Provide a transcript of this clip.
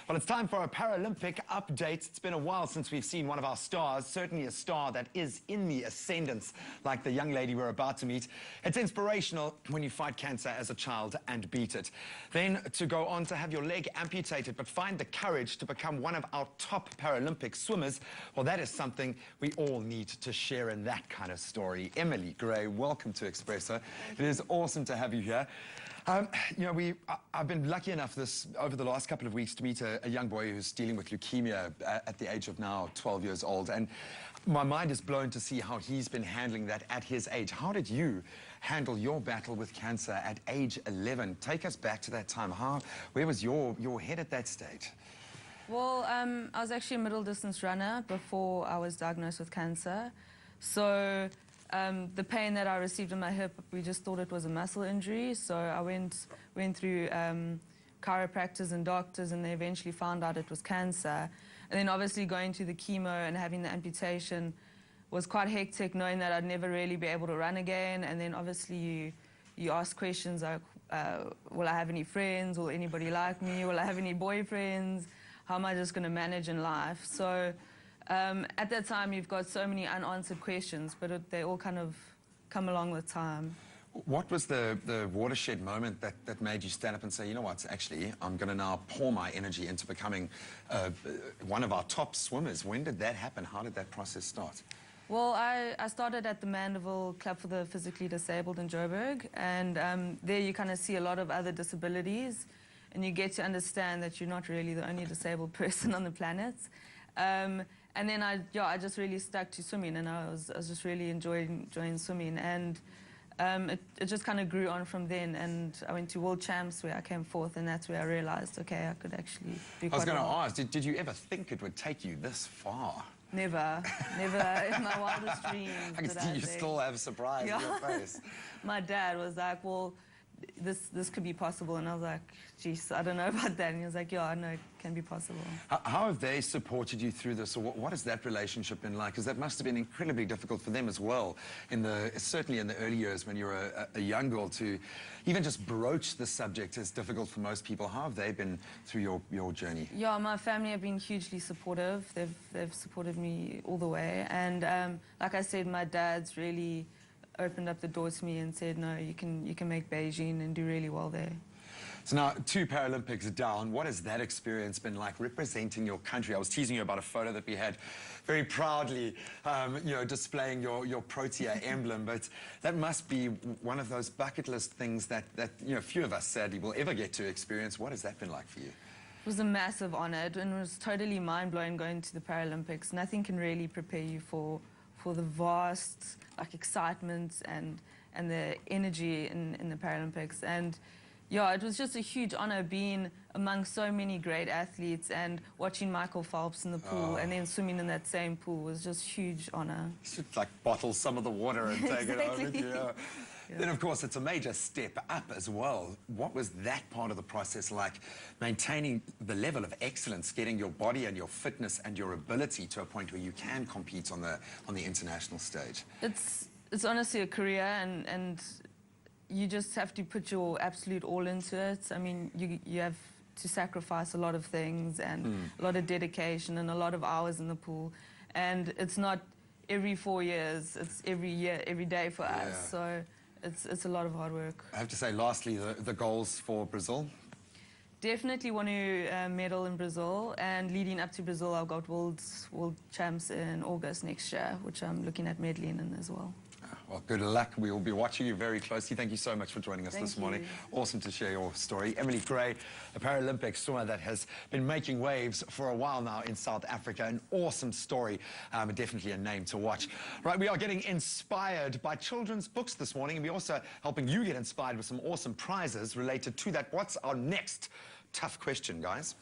Well, it's time for a Paralympic update. It's been a while since we've seen one of our stars, certainly a star that is in the ascendance, like the young lady we're about to meet. It's inspirational when you fight cancer as a child and beat it. Then to go on to have your leg amputated, but find the courage to become one of our top Paralympic swimmers, well, that is something we all need to share in that kind of story. Emily Gray, welcome to Expresso. It is awesome to have you here. You know, I've been lucky enough over the last couple of weeks to meet a young boy who's dealing with leukemia at the age of now 12 years old. And my mind is blown to see how he's been handling that at his age. How did you handle your battle with cancer at age 11? Take us back to that time. Where was your head at that stage? Well, I was actually a middle distance runner before I was diagnosed with cancer. So the pain that I received in my hip, we just thought it was a muscle injury. So I went through chiropractors and doctors, and they eventually found out it was cancer. And then obviously going through the chemo and having the amputation was quite hectic, knowing that I'd never really be able to run again. And then obviously you ask questions like, will I have any friends? Will anybody like me? Will I have any boyfriends? How am I just going to manage in life? So at that time, you've got so many unanswered questions, but they all kind of come along with time. What was the watershed moment that made you stand up and say, you know what, actually, I'm going to now pour my energy into becoming one of our top swimmers? When did that happen? How did that process start? Well, I started at the Mandeville Club for the Physically Disabled in Joburg, and there you kind of see a lot of other disabilities, and you get to understand that you're not really the only disabled person on the planet. And then I just really stuck to swimming, and I was just really enjoying swimming, and it just kind of grew on from then. And I went to World Champs where I came fourth, and that's where I realized, okay, I could actually do quite well. I was going to ask, did you ever think it would take you this far? Never, never in my wildest dreams. I can see you still have surprise in your face. My dad was like, well, this could be possible, and I was like, geez, I don't know about that. And he was like, yeah, I know it can be possible. How have they supported you through this, or what has that relationship been like? Because that must have been incredibly difficult for them as well, certainly in the early years when you're a young girl, to even just broach the subject is difficult for most people. How have they been through your journey? Yeah, my family have been hugely supportive. They've supported me all the way, and like I said, my dad's really opened up the door to me and said, no, you can make Beijing and do really well there. So now, 2 Paralympics down, what has that experience been like representing your country? I was teasing you about a photo that we had very proudly, you know, displaying your Protea emblem, but that must be one of those bucket list things that you know, few of us sadly will ever get to experience. What has that been like for you? It was a massive honor, and it was totally mind-blowing going to the Paralympics. Nothing can really prepare you for the vast excitement and the energy in the Paralympics. And yeah, it was just a huge honor being among so many great athletes, and watching Michael Phelps in the pool and then swimming in that same pool was just huge honor. You should like bottle some of the water and take it home with you. Yeah. Then, of course, it's a major step up as well. What was that part of the process like, maintaining the level of excellence, getting your body and your fitness and your ability to a point where you can compete on the international stage? It's honestly a career, and you just have to put your absolute all into it. I mean, you have to sacrifice a lot of things, and a lot of dedication, and a lot of hours in the pool. And it's not every 4 years, it's every year, every day for us. So it's a lot of hard work. I have to say, lastly, the goals for Brazil? Definitely want to medal in Brazil, and leading up to Brazil, I've got World Champs in August next year, which I'm looking at medaling in as well. Well, good luck. We will be watching you very closely. Thank you so much for joining us this morning. Awesome to share your story. Emily Gray, a Paralympic swimmer that has been making waves for a while now in South Africa. An awesome story, definitely a name to watch. Right, we are getting inspired by children's books this morning, and we're also helping you get inspired with some awesome prizes related to that. What's our next tough question, guys?